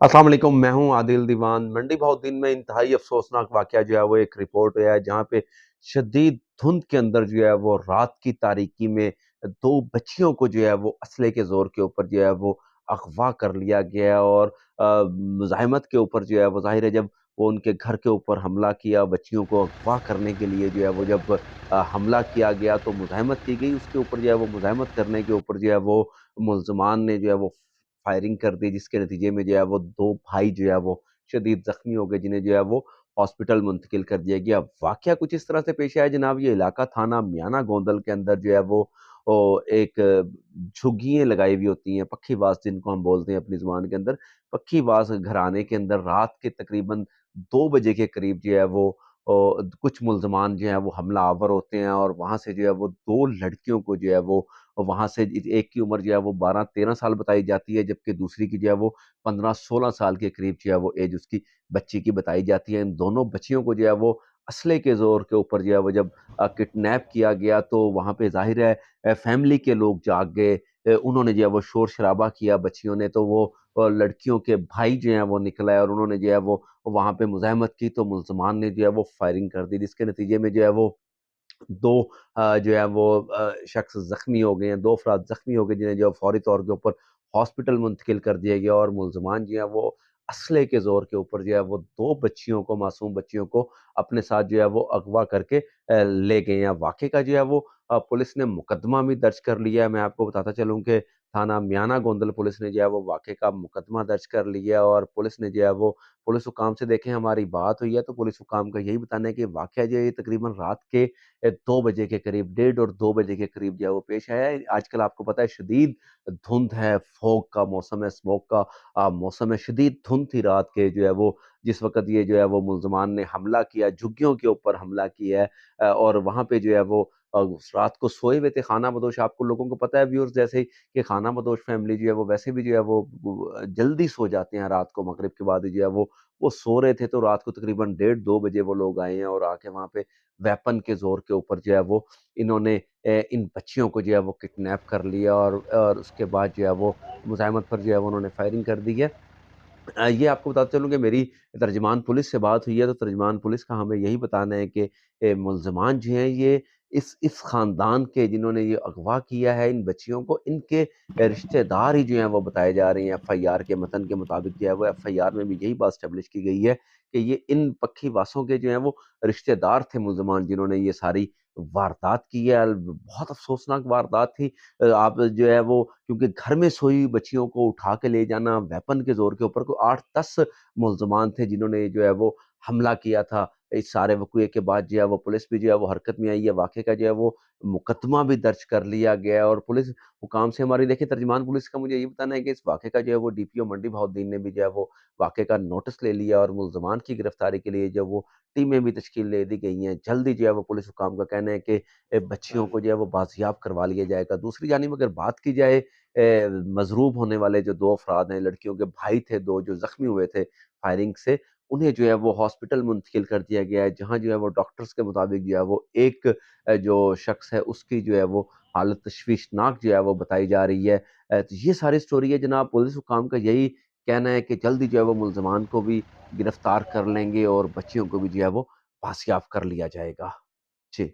अस्सलाम वालेकुम, मैं हूँ आदिल दीवान। मंडी बहुद्दीन में इंतहाई अफ़सोसनाक वाक़या जो है वो एक रिपोर्ट है जहाँ पे शदीद धुंध के अंदर जो है वो रात की तारीकी में 2 बच्चियों को जो है वो असले के ज़ोर के ऊपर जो है वो अग़वा कर लिया गया और मुज़ाहिमत के ऊपर जो है वो ज़ाहिर है जब वो उनके घर के ऊपर हमला किया, बच्चियों को अग़वा करने के लिए जो है वो जब हमला किया गया तो मुज़ाहिमत की गई, उसके ऊपर जो है वो मुज़ाहिमत करने के ऊपर जो है वो मुल्ज़मान ने जो है वो फायरिंग कर दी, जिसके नतीजे में जो है वो 2 भाई जो है वो शदीद ज़ख्मी हो गए, जिन्हें जो है वो हॉस्पिटल मुंतकिल कर दिया गया। वाक़या कुछ इस तरह से पेश आया जनाब, ये इलाका थाना मियाना गोंदल के अंदर जो है वो एक झुग्गियाँ लगाई हुई होती हैं, पक्खीबाज़ जिनको हम बोलते हैं अपनी ज़ुबान के अंदर। पक्खीबाज़ घराने के अंदर रात के तकरीबन 2 बजे के करीब जो है वो कुछ मुल्ज़मान जो हैं वो हमला आवर होते हैं और वहाँ से जो है वो 2 लड़कियों को जो है वो वहाँ से एक की उम्र जो है वो 12-13 साल बताई जाती है, जबकि दूसरी की जो है वो 15-16 साल के करीब जो है वो एज उसकी बच्ची की बताई जाती है। इन दोनों बच्चियों को जो है वो असले के ज़ोर के ऊपर जो है वो जब किडनैप किया गया तो वहाँ पे ज़ाहिर है फैमिली के लोग जाग गए। उन्होंने जो है वो शोर-शराबा किया बच्चियों ने, तो वो लड़कियों के भाई जो हैं वो निकल आए और उन्होंने जो है वो वहाँ पे मुज़ाहिमत की, तो मुल्ज़मान ने जो है वो फायरिंग कर दी, जिसके नतीजे में जो है वो 2 जो है वो शख्स ज़ख्मी हो गए हैं, 2 अफ़राद ज़ख्मी हो गए जिन्हें जो है फ़ौरी तौर के ऊपर हॉस्पिटल मुंतकिल कर दिया गया और मुल्ज़मान जो हैं वो असले के ज़ोर के ऊपर जो है वो 2 बच्चियों को, मासूम बच्चियों को अपने साथ जो है वो अगवा करके ले गए हैं। वाक़ये का जो है वो पुलिस ने मुकदमा भी दर्ज कर लिया है। मैं आपको बताता चलूँ कि थाना मियाना गोंदल पुलिस ने जो है वो वाक़ये का मुकदमा दर्ज कर लिया और पुलिस ने जो है वो पुलिस हुकाम से देखें हमारी बात हुई है, तो पुलिस हुकाम का यही बताना है कि वाक़या जो है ये तकरीबन रात के 2 बजे के करीब, डेढ़ और 2 बजे के करीब जो है वो पेश आया है। आजकल आपको पता है शदीद धुंध है, फ़ॉग का मौसम है, स्मोक का मौसम है, शदीद धुंध थी रात के जो है वो जिस वक़्त ये जो है वो मुल्ज़मान ने हमला किया, झुग्गियों के ऊपर हमला किया है और वहाँ पे जो है वो रात को सोए हुए थे खानाबदोश। आपको लोगों को पता है व्यूअर्स जैसे ही कि खानाबदोश फैमिली जो है वो वैसे भी जो है वो जल्दी सो जाते हैं रात को मगरिब के बाद ही जो है वो सो रहे थे, तो रात को तकरीबन डेढ़ 2 बजे वो लोग आए हैं और आके वहाँ पे वेपन के ज़ोर के ऊपर जो है वो इन्होंने इन बच्चियों को जो है वो किडनैप कर लिया और उसके बाद जो है वो मुज़ाहिमत पर जो है वो उन्होंने फायरिंग कर दी है। ये आपको बताता चलूँ कि मेरी तर्जुमान पुलिस से बात हुई है, तो तर्जुमान पुलिस का हमें यही बताना है कि मुल्ज़मान जो हैं ये इस ख़ानदान के जिन्होंने ये अगवा किया है इन बच्चियों को, इनके रिश्तेदार ही जो हैं वो बताए जा रहे हैं। एफ़आईआर के मतन के मुताबिक जो है वो एफ़आईआर में भी यही बात एस्टेब्लिश की गई है कि ये इन पक्खीवासों के जो हैं वो रिश्तेदार थे मुल्ज़मान जिन्होंने ये सारी वारदात की है। बहुत अफ़सोसनाक वारदात थी। आप जो है वो क्योंकि घर में सोई हुई बच्चियों को उठा के ले जाना वेपन के ज़ोर के ऊपर, कोई 8-10 मुल्ज़मान थे जिन्होंने जो है वो हमला किया था। इस सारे वक़्ए के बाद जो है वो पुलिस भी जो है वो हरकत में आई है। वाक़ये का जो है वो मुकदमा भी दर्ज कर लिया गया है और पुलिस हुकाम से हमारी देखिए तर्जुमान पुलिस का मुझे ये बताना है कि इस वाक़ये का जो है वो डीपीओ मंडी बहाउद्दीन ने भी जो है वो वाक़ये का नोटिस ले लिया और मुल्ज़मान की गिरफ्तारी के लिए जो वो टीमें भी तश्कील दे दी गई हैं। जल्द ही जो है वो पुलिस हुकाम का कहना है कि बच्चियों को जो है वो बाजियाब करवा लिया जाएगा। दूसरी जानिब अगर बात की जाए मज़रूब होने वाले जो 2 अफ़राद हैं, लड़कियों के भाई थे 2 जो ज़ख्मी हुए थे फायरिंग से, उन्हें जो है वो हॉस्पिटल मुंतकिल कर दिया गया है, जहाँ जो है वो डॉक्टर्स के मुताबिक जो है वो एक जो शख़्स है उसकी जो है वो हालत तशवीशनाक जो है वो बताई जा रही है। तो ये सारी स्टोरी है जनाब, पुलिस हुकाम का यही कहना है कि जल्द ही जो है वो मुल्ज़मान को भी गिरफ्तार कर लेंगे और बच्चियों को भी जो है वो बाजियाब कर लिया जाएगा। जी।